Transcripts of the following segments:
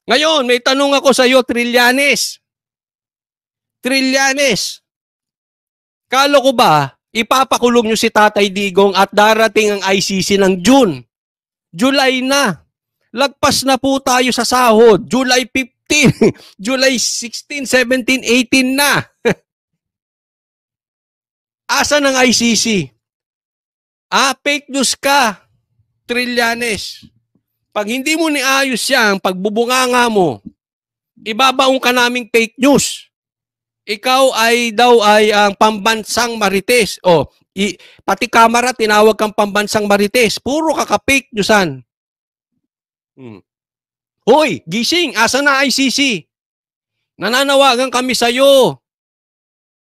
Ngayon, may tanong ako sa iyo, Trillanes. Trillanes, kalo ko ba, ipapakulong nyo si Tatay Digong at darating ang ICC ng June? July na. Lagpas na po tayo sa sahod. July 15, July 16, 17, 18 na. Asa ng ICC? Fake news ka, Trillanes. Pag hindi mo niayos yan, pagbubunganga mo, ibabaong ka naming fake news. Ikaw ay ang pambansang marites. Pati kamera tinawag kang pambansang marites. Puro kaka-fake newsan. Hoy, gising, asa na ICC? Nananawagan kami sa'yo.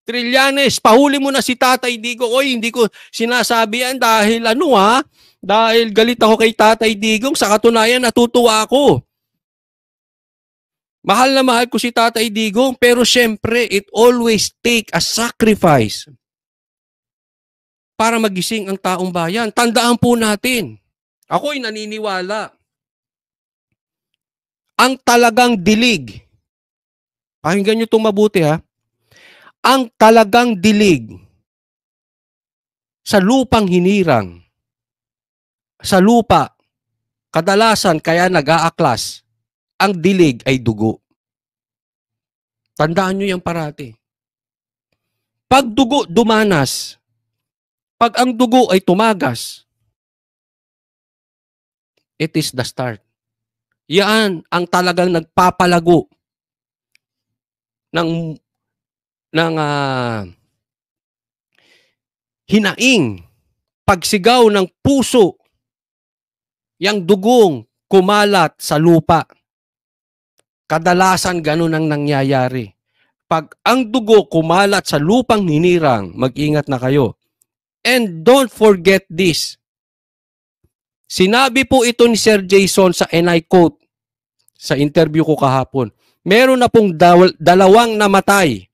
Trillanes, pahuli mo na si Tatay Digong. Hindi ko sinasabi yan dahil dahil galit ako kay Tatay Digong. Sa katunayan, natutuwa ako. Mahal na mahal ko si Tatay Digong, pero syempre, it always take a sacrifice para magising ang taong bayan. Tandaan po natin, ako'y naniniwala, ang talagang dilig, pakinggan nyo itong mabuti ang talagang dilig sa lupang hinirang, sa lupa, kadalasan kaya nag-aaklas, ang dilig ay dugo. Tandaan nyo yan parati. Pag dugo dumanas, pag ang dugo ay tumagas, it is the start. Yan ang talagang nagpapalago ng hinaing, pagsigaw ng puso, yang dugong kumalat sa lupa. Kadalasan ganun ang nangyayari. Pag ang dugo kumalat sa lupang hinirang, mag-ingat na kayo. And don't forget this. Sinabi po ito ni Sir Jason and I quote sa interview ko kahapon. Meron na pong dalawang namatay.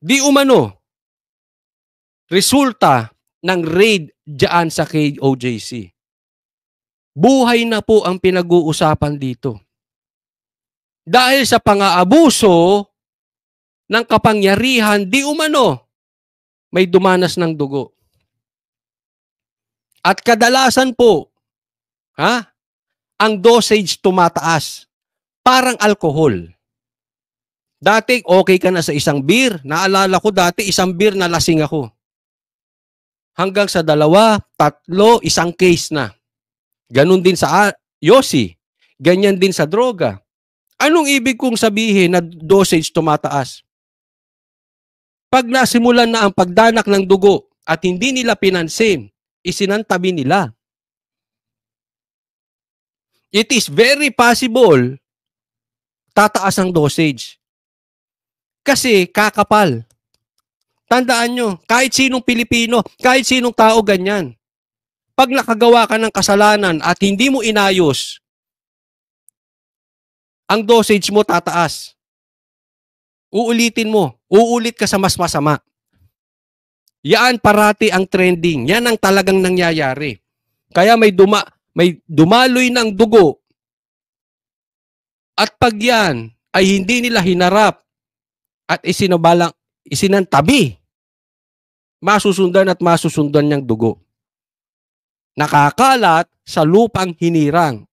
Di umano, resulta ng raid dyan sa KOJC. Buhay na po ang pinag-uusapan dito. Dahil sa pang-aabuso ng kapangyarihan, di umano, may dumanas ng dugo. At kadalasan po, ang dosage tumataas. Parang alcohol. Dati, okay ka na sa isang beer. Naalala ko dati, isang beer na lasing ako. Hanggang sa 2, 3, isang case na. Ganon din sa yosi. Ganyan din sa droga. Anong ibig kong sabihin na dosage tumataas? Pag nasimulan na ang pagdanak ng dugo at hindi nila pinansin, isinantabi nila. It is very possible tataas ang dosage. Kasi kakapal. Tandaan nyo, kahit sinong Pilipino, kahit sinong tao ganyan. Pag nakagawa ka ng kasalanan at hindi mo inayos, ang dosage mo tataas. Uulitin mo. Uulit ka sa mas masama. Yan parati ang trending. Yan ang talagang nangyayari. Kaya may dumaloy ng dugo. At pag yan ay hindi nila hinarap at isinantabi, masusundan at masusundan niyang dugo. Nakakalat sa lupang hinirang.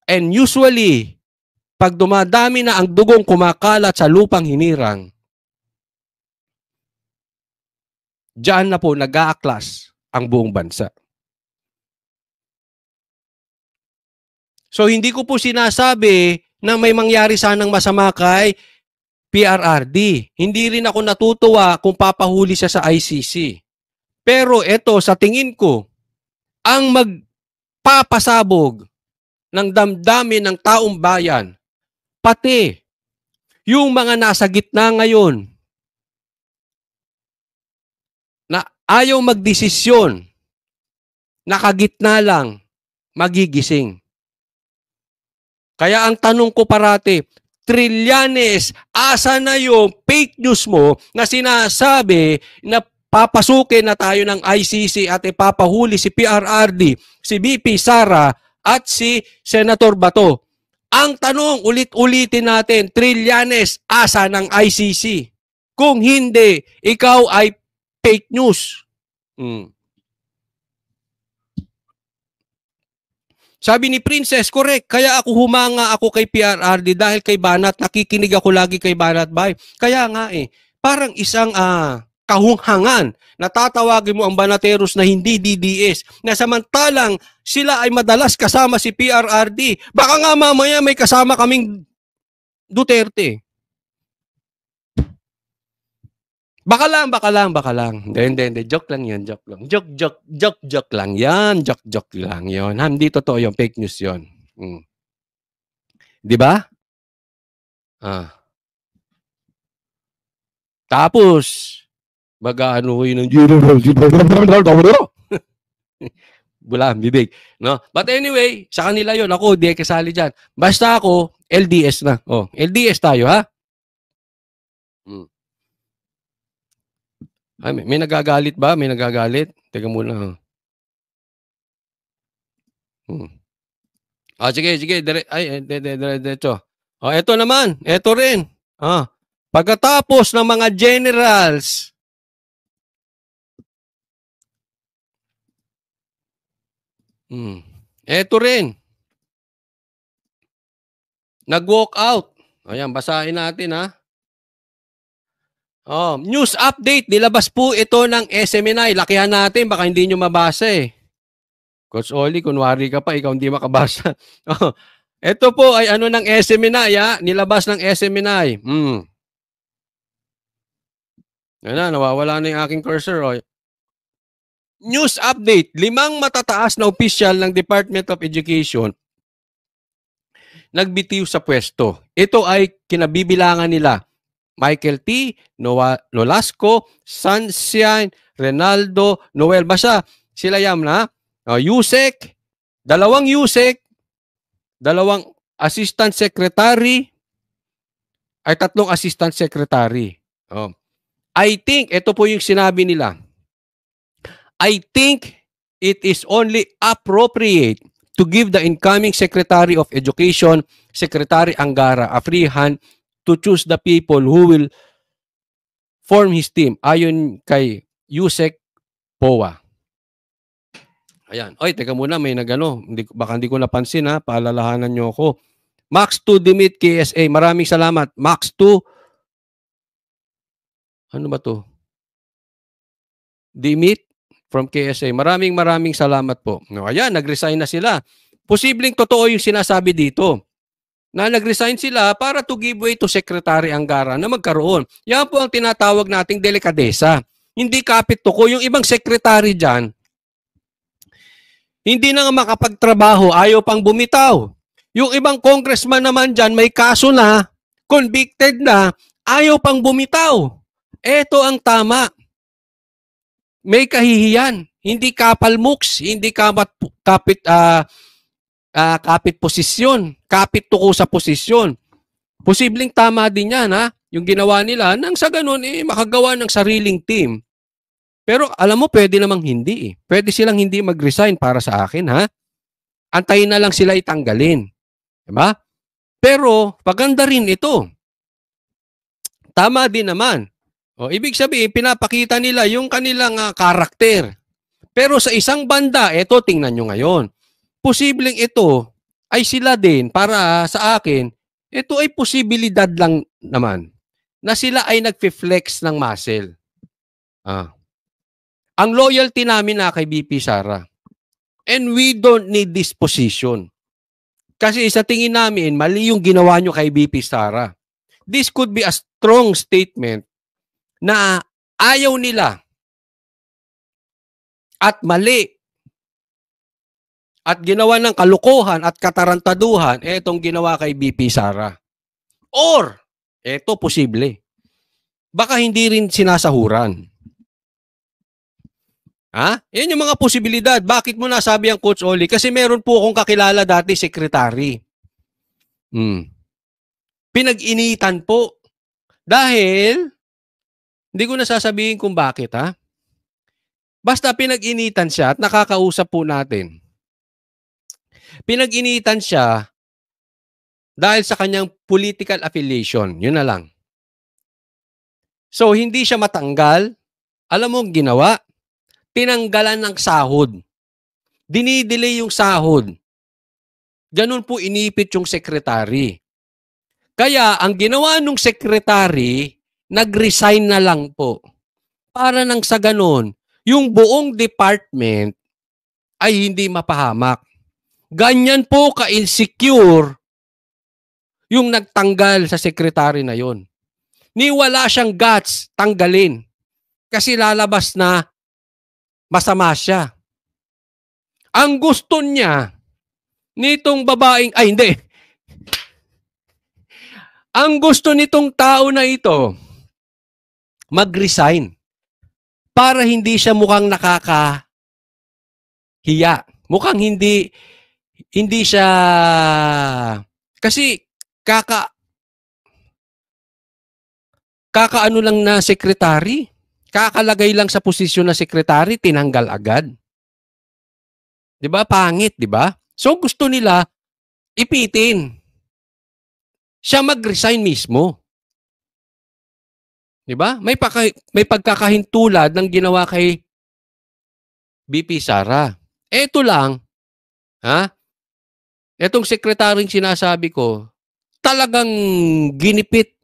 And usually, pag dumadami na ang dugong kumakalat sa lupang hinirang, diyan na po nag-aaklas ang buong bansa. So hindi ko po sinasabi na may mangyari sanang masama kay PRRD. Hindi rin ako natutuwa kung papahuli siya sa ICC. Pero ito, sa tingin ko, ang magpapasabog ng damdamin ng taong bayan, pati yung mga nasa gitna ngayon na ayaw magdesisyon, nakagitna lang, magigising. Kaya ang tanong ko parati, Trillanes, asa na yung fake news mo na sinasabi na papasukin na tayo ng ICC at ipapahuli si PRRD, si BP Sara at si Senator Bato. Ang tanong, ulit-ulitin natin, Trillanes, asa ng ICC? Kung hindi, ikaw ay fake news. Sabi ni Princess, correct. Kaya ako humanga ako kay PRRD dahil kay Banat. Nakikinig ako lagi kay Banat Bay. Kaya nga parang isang kahunghangan na tatawagin mo ang Banateros na hindi DDS. Na samantalang sila ay madalas kasama si PRRD. Baka nga mamaya may kasama kaming Duterte. Baka lang. Hindi. Joke lang yun, joke lang. Joke lang yan. Joke lang yun. Hindi totoo yung fake news yun. Di ba? Tapos, mag-ano yun ng bula, bibig. No? But anyway, sa kanila yun. Ako, di kasali dyan. Basta ako, LDS na. LDS tayo, ha? Ay, may nagagalit ba? May nagagalit? Teka muna. Sige. Diretso. Ito naman. Ito rin. Pagkatapos ng mga generals, ito rin. Nag-walk out. Ayan, basahin natin, ha? News update. Nilabas po ito ng SMNI. Lakihan natin. Baka hindi nyo mabasa Coach Oli, kunwari ka pa, ikaw hindi makabasa. Ito po ay ano ng SMNI, nilabas ng SMNI. Yan na, nawawala na yung aking cursor. News update. 5 matataas na opisyal ng Department of Education nagbitiw sa pwesto. Ito ay kinabibilangan nila. Michael T., Nolasco, Sunshine, Renaldo, Noel. Basta sila na. USEC, 2 USEC, 2 assistant secretary, ay 3 assistant secretary. I think, ito po yung sinabi nila. I think it is only appropriate to give the incoming Secretary of Education, Secretary Angara, a free hand to choose the people who will form his team. Ayon kay Yusek Powa. Ayan. Oy, teka muna, may nagano. Baka hindi ko napansin, paalalahanan nyo ako. Max 2 Dimit KSA. Maraming salamat. Max 2. Ano ba to? Dimit from KSA. Maraming salamat po. Ayan, nag-resign na sila. Posibleng totoo yung sinasabi dito. Na nag-resign sila para to give way to Secretary Angara na magkaroon. Yan po ang tinatawag nating delikadesa. Hindi kapit tuko. Yung ibang secretary dyan, hindi na nga makapagtrabaho, ayaw pang bumitaw. Yung ibang congressman naman dyan, may kaso na, convicted na, ayaw pang bumitaw. Ito ang tama. May kahihiyan. Hindi kapalmuks, hindi kapit posisyon, kapit tuko sa posisyon. Posibleng tama din yan, yung ginawa nila, nang sa ganun, makagawa ng sariling team. Pero alam mo, pwede namang hindi. Pwede silang hindi mag-resign para sa akin, Antayin na lang sila itanggalin. Diba? Pero, paganda rin ito. Tama din naman. Ibig sabihin, pinapakita nila yung kanilang karakter. Pero sa isang banda, ito, tingnan nyo ngayon. Posibleng ito ay sila din, para sa akin, ito ay posibilidad lang naman na sila ay nag-flex ng muscle. Ang loyalty namin kay BP Sara. And we don't need this position. Kasi sa tingin namin, mali yung ginawa nyo kay BP Sara. This could be a strong statement na ayaw nila at mali at ginawa ng kalukuhan at katarantaduhan, etong ginawa kay BP Sara. Or, eto posible, baka hindi rin sinasahuran. Yan yung mga posibilidad. Bakit mo nasabi ang Coach Oli? Kasi meron po akong kakilala dati, sekretary. Pinag-initan po. Dahil, hindi ko nasasabihin kung bakit, Basta pinag-initan siya at nakakausap po natin. Pinag-initan siya dahil sa kanyang political affiliation. Yun na lang. So, hindi siya matanggal. Alam mo ang ginawa? Tinanggalan ng sahod. Dinidelay yung sahod. Ganun po inipit yung sekretary. Kaya, ang ginawa nung sekretary, nag-resign na lang po. Para nang sa ganun, yung buong department ay hindi mapahamak. Ganyan po ka-insecure yung nagtanggal sa sekretary na yon. Ni wala siyang guts tanggalin. Kasi lalabas na masama siya. Ang gusto niya nitong babaeng, ay hindi. Ang gusto nitong tao na ito, mag-resign. Para hindi siya mukhang nakakahiya. Mukhang hindi siya, kasi kakaano lang na sekretary. Kakalagay lang sa posisyon na sekretary, tinanggal agad. 'Di ba? Pangit, 'di ba? So gusto nila ipitin. Siya mag-resign mismo. 'Di ba? May pagkakahintulad ng ginawa kay VP Sara. Ito lang, ha? Etong sekretaryeng sinasabi ko, talagang ginipit.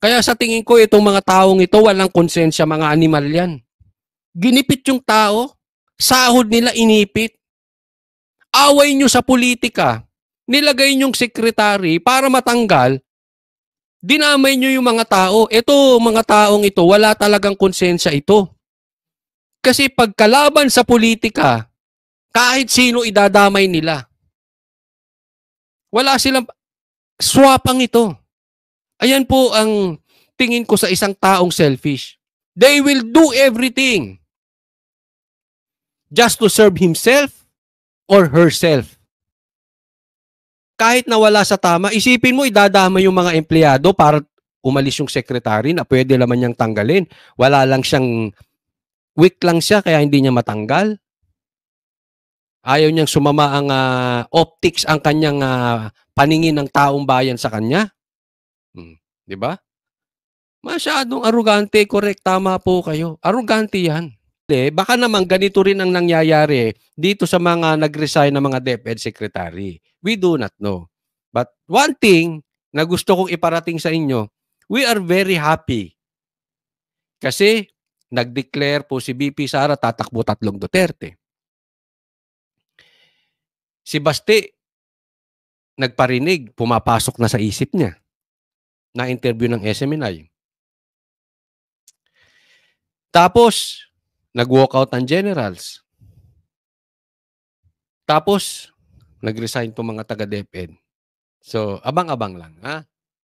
Kaya sa tingin ko, itong mga taong ito, walang konsensya, mga animal yan. Ginipit yung tao, sahod nila inipit. Away nyo sa politika, nilagay nyong sekretary para matanggal, dinamay nyo yung mga tao. Ito, mga taong ito, wala talagang konsensya ito. Kasi pagkalaban sa politika, kahit sino idadamay nila. Wala silang swapang ito. Ayan po ang tingin ko sa isang taong selfish. They will do everything just to serve himself or herself. Kahit na wala sa tama, isipin mo idadama yung mga empleyado para umalis yung secretary na pwede naman niyang tanggalin. Wala lang siyang, weak lang siya kaya hindi niya matanggal. Ayaw niyang sumama ang optics, ang kanyang paningin ng taong bayan sa kanya. Di ba? Masyadong arugante, correct, tama po kayo. Arugante yan. Baka naman ganito rin ang nangyayari dito sa mga nag-resign na mga DepEd secretary. We do not know. But one thing na gusto kong iparating sa inyo, we are very happy. Kasi nag-declare po si VP Sara tatakbo 3 Duterte. Si Basti, nagparinig, pumapasok na sa isip niya na interview ng SMNI. Tapos, nag-walkout ang generals. Tapos, nag-resign po mga taga-DepEd. So, abang-abang lang, ha?